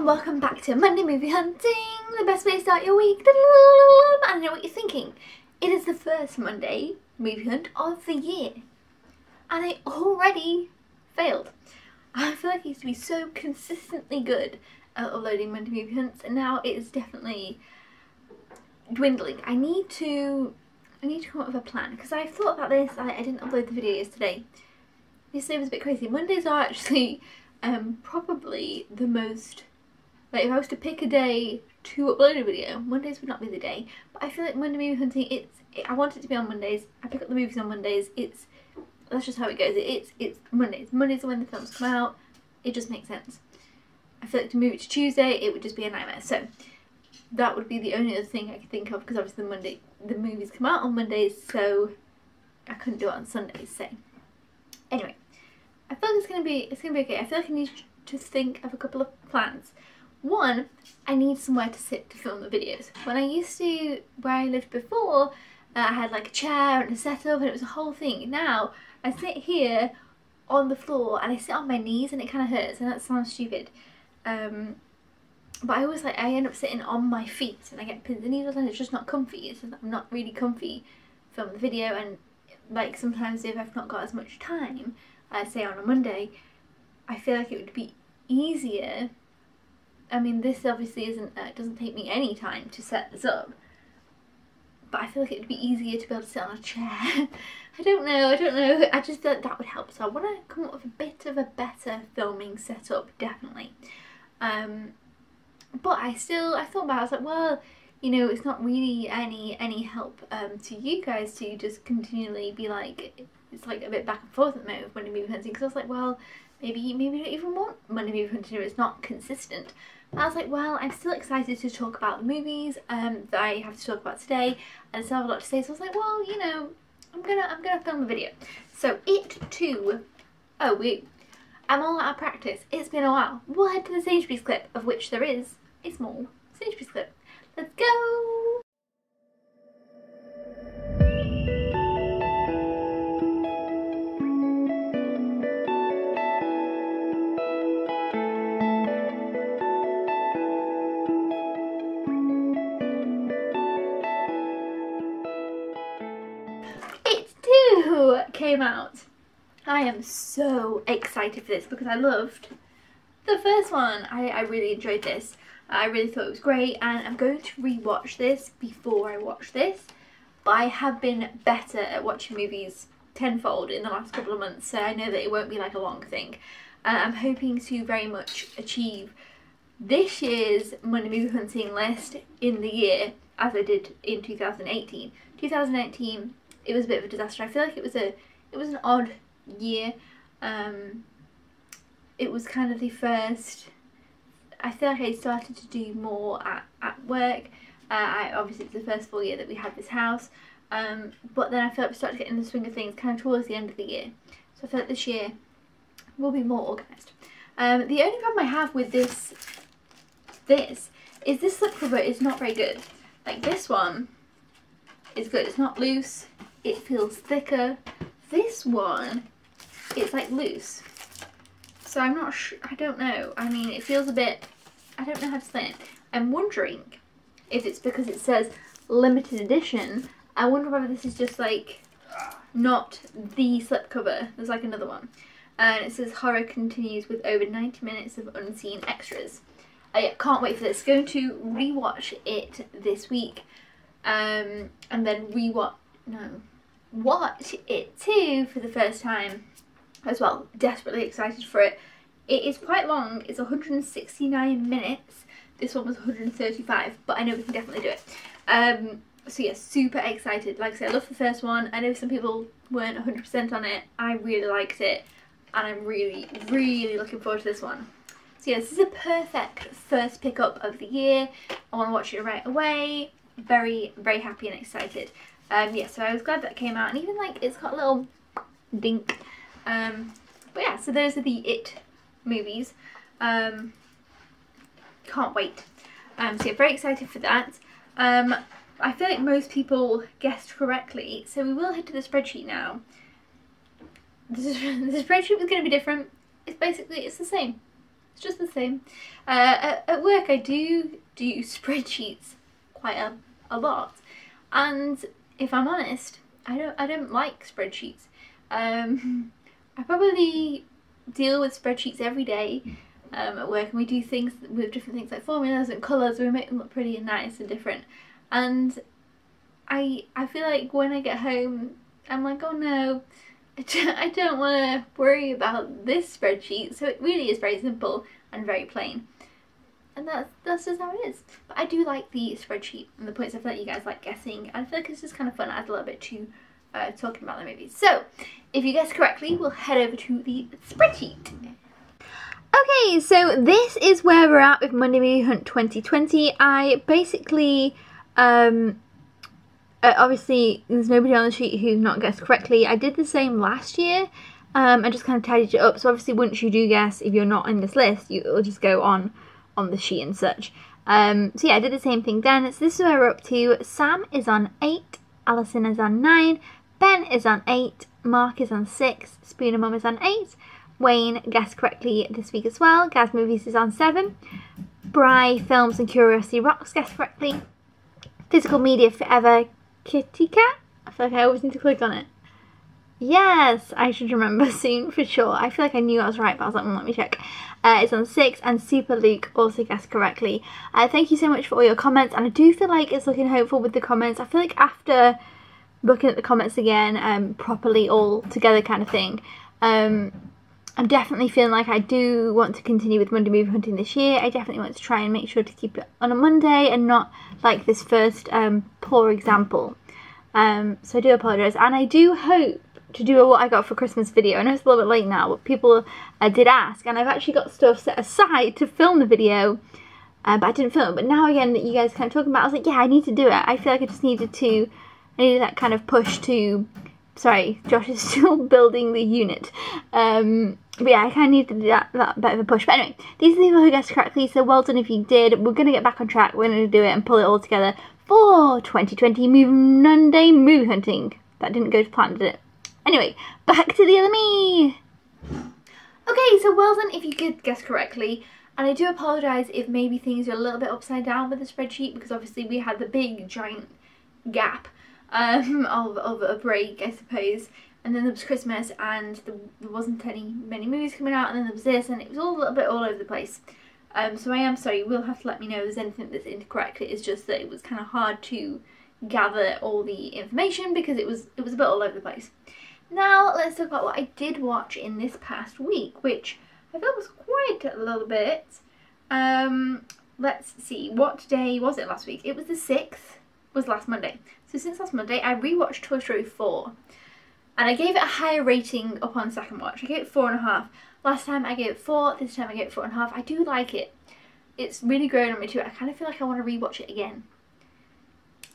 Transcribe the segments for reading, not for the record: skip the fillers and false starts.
welcome back to Monday Movie Hunting, the best way to start your week. I know what you're thinking. It is the first Monday movie hunt of the year, and I already failed. I feel like I used to be so consistently good at uploading Monday movie hunts, and now it is definitely dwindling. I need to come up with a plan, because I've thought about this. I didn't upload the video yesterday. Yesterday was a bit crazy. Mondays are actually probably the most, like, if I was to pick a day to upload a video, Mondays would not be the day. But I feel like Monday movie hunting, I want it to be on Mondays. I pick up the movies on Mondays. That's just how it goes. It's Mondays. Mondays are when the films come out. It just makes sense. I feel like to move it to Tuesday, it would just be a nightmare. So that would be the only other thing I could think of, because obviously the movies come out on Mondays, so I couldn't do it on Sundays. So anyway, I feel like it's gonna be okay. I feel like I need to think of a couple of plans. One, I need somewhere to sit to film the videos. When I used to, where I lived before, I had like a chair and a setup, and it was a whole thing. Now I sit here on the floor and I sit on my knees, and it kind of hurts, and that sounds stupid. But I end up sitting on my feet, and I get pins and needles, and it's just not comfy. It's just, I'm not really comfy filming the video, and like sometimes if I've not got as much time, say on a Monday, I feel like it would be easier. I mean, this obviously isn't, doesn't take me any time to set this up, but I feel like it would be easier to be able to sit on a chair. I don't know, I just feel like that would help. So I want to come up with a bit of a better filming setup, definitely. But I thought about it, I was like, well, you know, it's not really any help to you guys to just continually be like, it's like a bit back and forth at the moment with Monday movie hunting, because I was like, well, maybe you don't even want Monday movie hunting if it's not consistent. But I was like, well, I'm still excited to talk about the movies that I have to talk about today, and I still have a lot to say, so I was like, well, you know, I'm gonna film a video. So It Too, I'm all out of practice. It's been a while. We'll head to the Sainsbury's clip, of which there is a small Sainsbury's clip. Let's go! It Too came out. I am so excited for this because I loved the first one. I really enjoyed this. I really thought it was great, and I'm going to rewatch this before I watch this. But I have been better at watching movies tenfold in the last couple of months, so I know that it won't be like a long thing. I'm hoping to very much achieve this year's Monday movie hunting list in the year as I did in 2018. 2019, it was a bit of a disaster. I feel like it was an odd year. It was kind of the first, I feel like I started to do more at work. Obviously it's the first full year that we had this house, but then I feel like we started getting in the swing of things kind of towards the end of the year. So I feel like this year will be more organised. The only problem I have with this is this slipcover is not very good. Like, this one is good, it's not loose, it feels thicker. This one, it's like loose. So I'm not sure, I don't know. I mean, it feels a bit, I don't know how to say it. I'm wondering if it's because it says limited edition. I wonder whether this is just like not the slipcover. There's like another one. And it says horror continues with over 90 minutes of unseen extras. I can't wait for this. Going to rewatch it this week. And then watch It Too for the first time as well. Desperately excited for it. It is quite long. It's 169 minutes. This one was 135, but I know we can definitely do it. So yeah, super excited. Like I said, I love the first one. I know some people weren't 100% on it. I really liked it, and I'm really, really looking forward to this one. So yeah, this is a perfect first pickup of the year. I want to watch it right away. Very, very happy and excited. Yeah, so I was glad that came out, and even like it's got a little dink. But yeah, so those are the It movies. Can't wait. So yeah, very excited for that. I feel like most people guessed correctly, so we will head to the spreadsheet now. The spreadsheet was going to be different. It's the same. It's just the same. At work I do spreadsheets quite a lot, and if I'm honest, I don't like spreadsheets. I probably deal with spreadsheets every day at work, and we do things with different things like formulas and colours. We make them look pretty and nice and different, and I feel like when I get home I'm like, oh no, I don't want to worry about this spreadsheet. So it really is very simple and very plain, and that's just how it is. But I do like the spreadsheet and the points. I feel like you guys like guessing, and I feel like it's just kind of fun. Add a little bit to talking about the movies. So if you guess correctly, we'll head over to the spreadsheet. Okay, so this is where we're at with Monday Movie Hunt 2020. I basically obviously there's nobody on the sheet who's not guessed correctly. I did the same last year. I just kind of tidied it up. So obviously once you do guess, if you're not in this list, it'll just go on the sheet and such. So yeah, I did the same thing then. So this is where we're up to. Sam is on 8, Alison is on 9, Ben is on 8, Mark is on 6, Spooner Mum is on 8, Wayne guessed correctly this week as well, Gaz Movies is on 7, Bri Films and Curiosity Rocks guessed correctly, Physical Media Forever Kitty Cat, I feel like I always need to click on it. Yes, I should remember soon for sure. I feel like I knew I was right, but I was like, let me check. It's on 6, and Super Luke also guessed correctly. Thank you so much for all your comments, and I do feel like it's looking hopeful with the comments. I feel like after looking at the comments again, properly all together kind of thing, I'm definitely feeling like I do want to continue with Monday Movie Hunting this year. I definitely want to try and make sure to keep it on a Monday and not like this first poor example. So I do apologise, and I do hope to do a what I got for Christmas video. I know it's a little bit late now, but people did ask, and I've actually got stuff set aside to film the video, but I didn't film it. But now again that you guys kind of talking about it, I was like, yeah, I need to do it. I feel like I just needed that kind of push to, sorry, Josh is still building the unit. But yeah, I kind of needed to do that bit of a push. But anyway, these are the people who guessed correctly, so well done if you did. We're going to get back on track. We're going to do it and pull it all together for 2020 Monday Movie Hunting. That didn't go to plan, did it? Anyway, back to the other me. Okay, so well done if you did guess correctly. And I do apologise if maybe things are a little bit upside down with the spreadsheet, because obviously we had the big giant gap of a break, I suppose. And then there was Christmas, and there wasn't many movies coming out, and then there was this, and it was all a little bit all over the place. So I am sorry, you will have to let me know if there's anything that's incorrect. It's just that it was kind of hard to gather all the information because it was a bit all over the place. Now let's talk about what I did watch in this past week, which I felt was quite a little bit. Let's see, what day was it last week? It was the 6th, was last Monday. So since last Monday, I rewatched Toy Story 4. And I gave it a higher rating upon second watch. I gave it 4.5. Last time I gave it 4, this time I gave it 4.5. I do like it. It's really grown on me too. I kind of feel like I want to rewatch it again.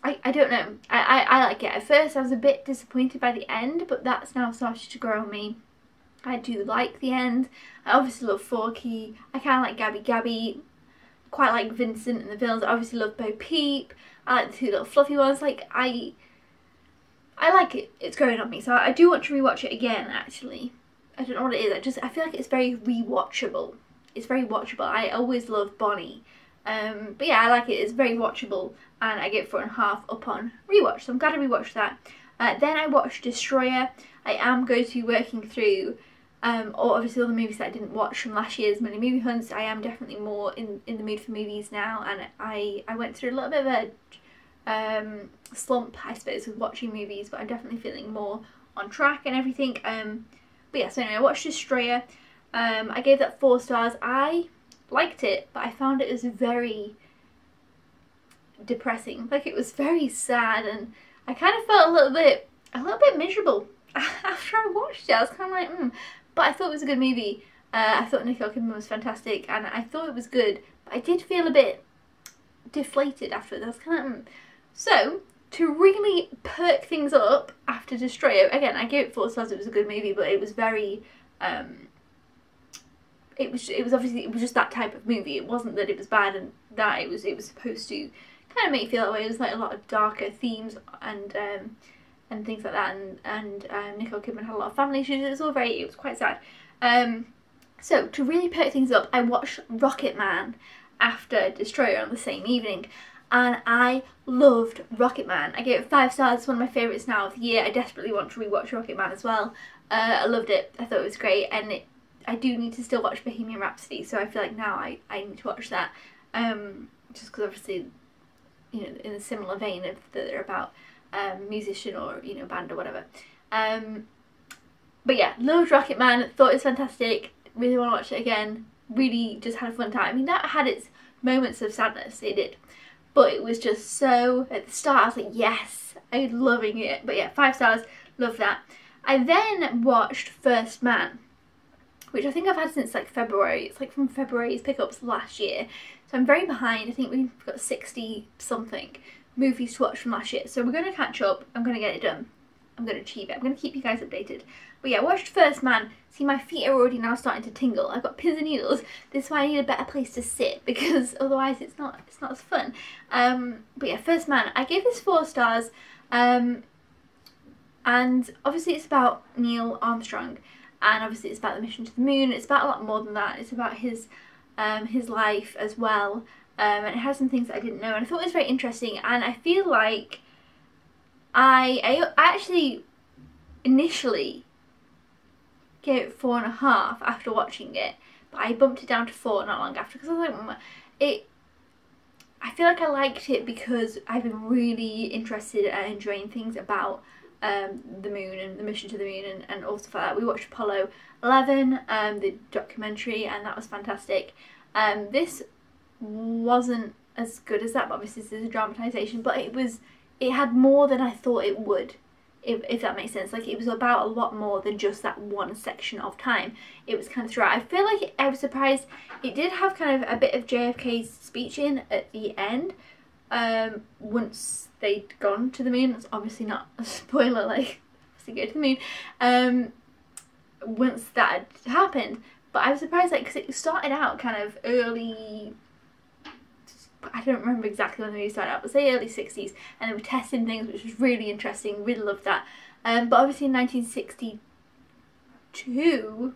I don't know. I like it. At first I was a bit disappointed by the end, but that's now started to grow on me. I do like the end. I obviously love Forky. I kind of like Gabby Gabby. Quite like Vincent and the villains. I obviously love Bo Peep. I like the 2 little fluffy ones. Like, I like it. It's growing on me. So I do want to rewatch it again, actually. I don't know what it is. I feel like it's very rewatchable. It's very watchable. I always love Bonnie. But yeah, I like it. It's very watchable, and I give it 4.5 upon rewatch. So I'm glad I rewatched that. Then I watched Destroyer. I am going to be working through obviously all the movies that I didn't watch from last year's Monday Movie Hunts. I am definitely more in the mood for movies now, and I went through a little bit of a slump, I suppose, with watching movies, but I'm definitely feeling more on track and everything. But yeah, so anyway, I watched Destroyer. I gave that 4 stars. I liked it, but I found it was very depressing. Like, it was very sad, and I kind of felt a little bit miserable after I watched it. I was kind of like, But I thought it was a good movie. I thought Nicole Kidman was fantastic, and I thought it was good, but I did feel a bit deflated after it. I was kind of, So, to really perk things up after Destroyer, again, I gave it 4 stars. It was a good movie, but it was very, it was just that type of movie. It wasn't that it was bad and that it was supposed to kind of make you feel that way. It was like a lot of darker themes and things like that, and Nicole Kidman had a lot of family issues. It was quite sad. So to really perk things up, I watched Rocket Man after Destroyer on the same evening, and I loved Rocket Man. I gave it 5 stars. It's one of my favourites now of the year. I desperately want to rewatch Rocket Man as well. I loved it. I thought it was great, and I do need to still watch Bohemian Rhapsody, so I feel like now I need to watch that. Just because obviously, you know, in a similar vein of that they're about musician or, you know, band or whatever. But yeah, loved Rocket Man. Thought it was fantastic. Really want to watch it again. Really just had a fun time. I mean, that had its moments of sadness, it did, but it was just so, at the start I was like, yes, I'm loving it. But yeah, 5 stars, love that. I then watched First Man, which I think I've had since like February. It's like from February's pickups last year, so I'm very behind. I think we've got 60 something movies to watch from last year, so we're going to catch up. I'm going to get it done. I'm going to achieve it. I'm going to keep you guys updated. But yeah, I watched First Man. See, my feet are already now starting to tingle. I've got pins and needles. This is why I need a better place to sit, because otherwise it's not as fun. But yeah, First Man. I gave this 4 stars. And obviously it's about Neil Armstrong, and obviously it's about the mission to the moon. It's about a lot more than that. It's about his life as well. And it has some things that I didn't know, and I thought it was very interesting. And I feel like I actually initially gave it 4.5 after watching it, but I bumped it down to 4 not long after, because I was like, I feel like I liked it because I've been really interested and enjoying things about the moon and the mission to the moon and all stuff like that. We watched Apollo 11, the documentary, and that was fantastic. This wasn't as good as that, but obviously this is a dramatisation, but it had more than I thought it would, if that makes sense. Like, it was about a lot more than just that one section of time. It was kind of throughout. I feel like I was surprised. It did have kind of a bit of JFK's speech in at the end, once they'd gone to the moon. It's obviously not a spoiler, like, to go to the moon, once that had happened. But I was surprised, like, because it started out kind of early, I don't remember exactly when the movie started out, but say early 60s, and they were testing things, which was really interesting. Really loved that. But obviously in 1962,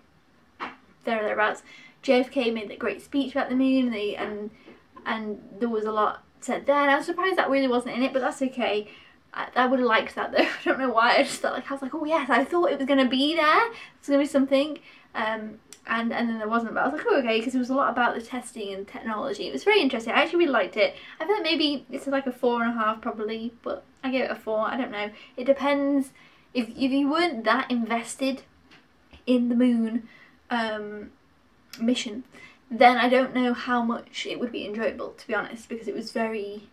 thereabouts, JFK made that great speech about the moon, and there was a lot said there, and I was surprised that really wasn't in it, but that's okay. I would have liked that though. I don't know why. I just felt like, I was like, oh yes, I thought it was going to be there. It's going to be something. And then there wasn't, but I was like, oh okay, because it was a lot about the testing and technology. It was very interesting. I actually really liked it. I feel like maybe it's like a 4.5 probably, but I gave it a 4. I don't know. It depends. If you weren't that invested in the moon mission, then I don't know how much it would be enjoyable, to be honest, because it was very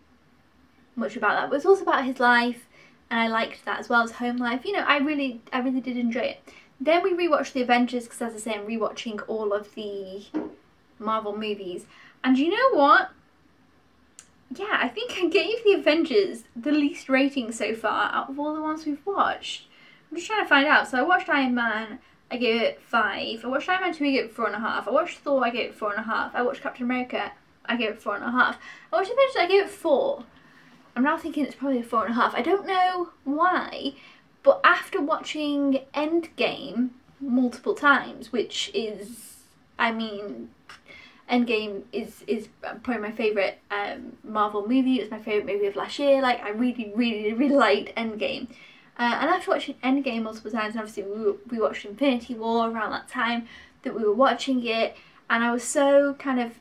much about that. But it's also about his life, and I liked that, as well as home life. You know, I really did enjoy it. Then we rewatched the Avengers, because as I say, I'm rewatching all of the Marvel movies. And you know what? Yeah, I think I gave the Avengers the least rating so far out of all the ones we've watched. I'm just trying to find out. So I watched Iron Man, I gave it 5. I watched Iron Man 2, I gave it 4.5. I watched Thor, I gave it 4.5. I watched Captain America, I gave it 4.5. I watched Avengers, I gave it 4. I'm now thinking it's probably a 4.5. I don't know why. But after watching Endgame multiple times, which is, I mean, Endgame is probably my favourite Marvel movie. It was my favourite movie of last year. Like, I really liked Endgame. And after watching Endgame multiple times, and obviously we watched Infinity War around that time that we were watching it, and I was so kind of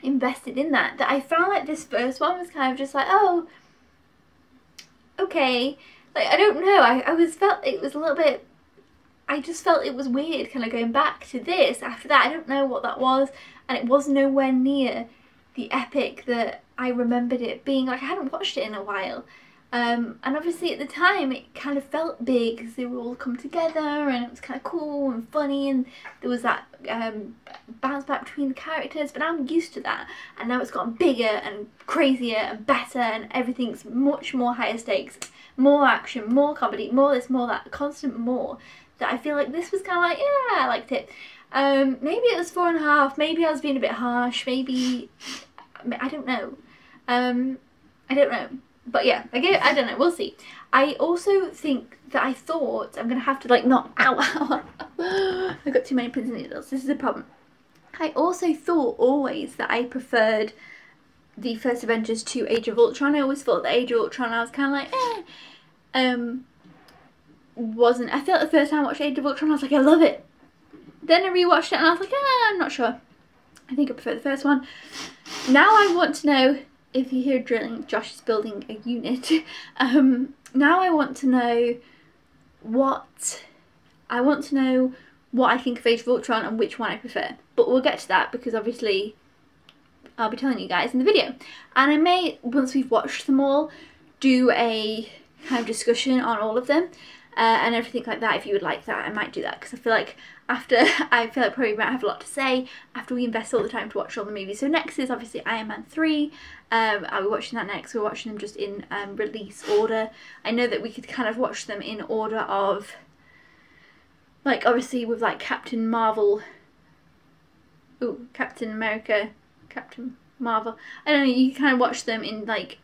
invested in that I found like this first one was kind of just like, oh, okay. Like, I don't know, I felt it was a little bit, I just felt it was weird kind of going back to this after that. I don't know what that was, and it was nowhere near the epic that I remembered it being. Like, I hadn't watched it in a while, and obviously at the time it kind of felt big because they were all come together and it was kind of cool and funny, and there was that bounce back between the characters. But now I'm used to that, and now it's gotten bigger and crazier and better, and everything's much more higher stakes. More action, more comedy, more this, more that, constant more. That I feel like this was kind of like, yeah, I liked it. Maybe it was 4.5, maybe I was being a bit harsh, maybe, I don't know. I don't know. But yeah, I don't know, we'll see. I also think that I thought I'm gonna have to like not ow. I got too many pins and needles. This is a problem. I also thought always that I preferred the first Avengers to Age of Ultron. I always thought that Age of Ultron I was kind of like wasn't. I felt the first time I watched Age of Ultron I was like, I love it. Then I rewatched it and I was like, I'm not sure. I think I prefer the first one. Now I want to know, if you hear drilling, Josh is building a unit. Now I want to know what I think of Age of Ultron and which one I prefer. But we'll get to that because obviously I'll be telling you guys in the video. And I may, once we've watched them all, do a kind of discussion on all of them and everything like that. If you would like that, I might do that because I feel like probably might have a lot to say after we invest all the time to watch all the movies. So next is obviously Iron Man 3. I'll be watching that next. We're watching them just in release order. I know that we could kind of watch them in order of, like, obviously with like Captain Marvel, Captain America, Captain Marvel. I don't know, you can kind of watch them in like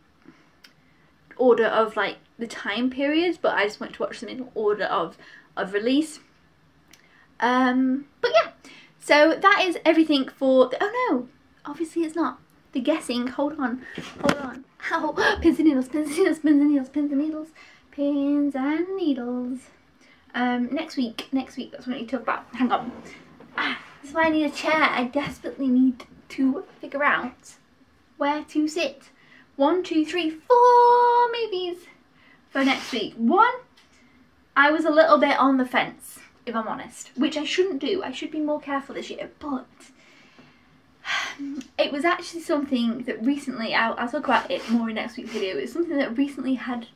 order of like the time periods, but I just want to watch them in order of release. But yeah, so that is everything for the, oh no, obviously it's not. The guessing, hold on. Ow, pins and needles, pins and needles, pins and needles, pins and needles, pins and needles. Next week, that's what I need to talk about. Hang on. That's why I need a chair. I desperately need to figure out where to sit. 1, 2, 3, 4 movies for next week. One, I was a little bit on the fence, if I'm honest, which I shouldn't do. I should be more careful this year, but it was actually something that recently, I'll talk about it more in next week's video, it's something that recently had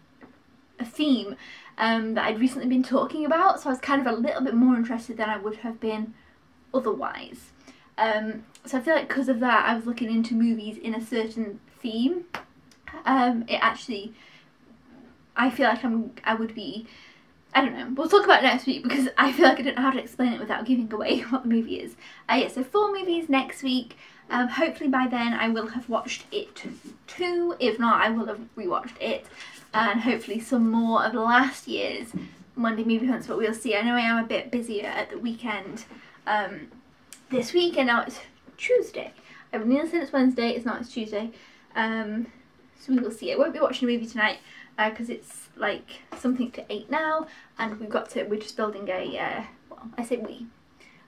a theme that I'd recently been talking about, so I was kind of a little bit more interested than I would have been otherwise. So I feel like because of that I was looking into movies in a certain theme. It actually, I feel like I would be, I don't know, we'll talk about it next week because I feel like I don't know how to explain it without giving away what the movie is. Yeah, so 4 movies next week. Hopefully by then I will have watched it too. If not, I will have rewatched it. And hopefully some more of last year's Monday movie hunts, but we'll see. I know I am a bit busier at the weekend this week, and now it's Tuesday. I've been nearly said it's Wednesday, it's not, it's Tuesday. So we will see. I won't be watching a movie tonight because it's like something to 8 now, and we're just building a, well, I say we.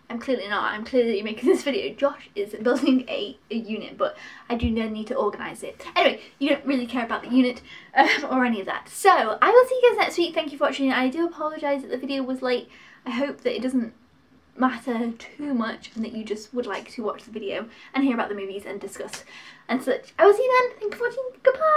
I'm clearly not. I'm clearly making this video. Josh is building a unit, but I do need to organise it. Anyway, you don't really care about the unit or any of that. So, I will see you guys next week. Thank you for watching. I do apologise that the video was late. I hope that it doesn't matter too much and that you just would like to watch the video and hear about the movies and discuss and such. I will see you then. Thank you for watching. Goodbye.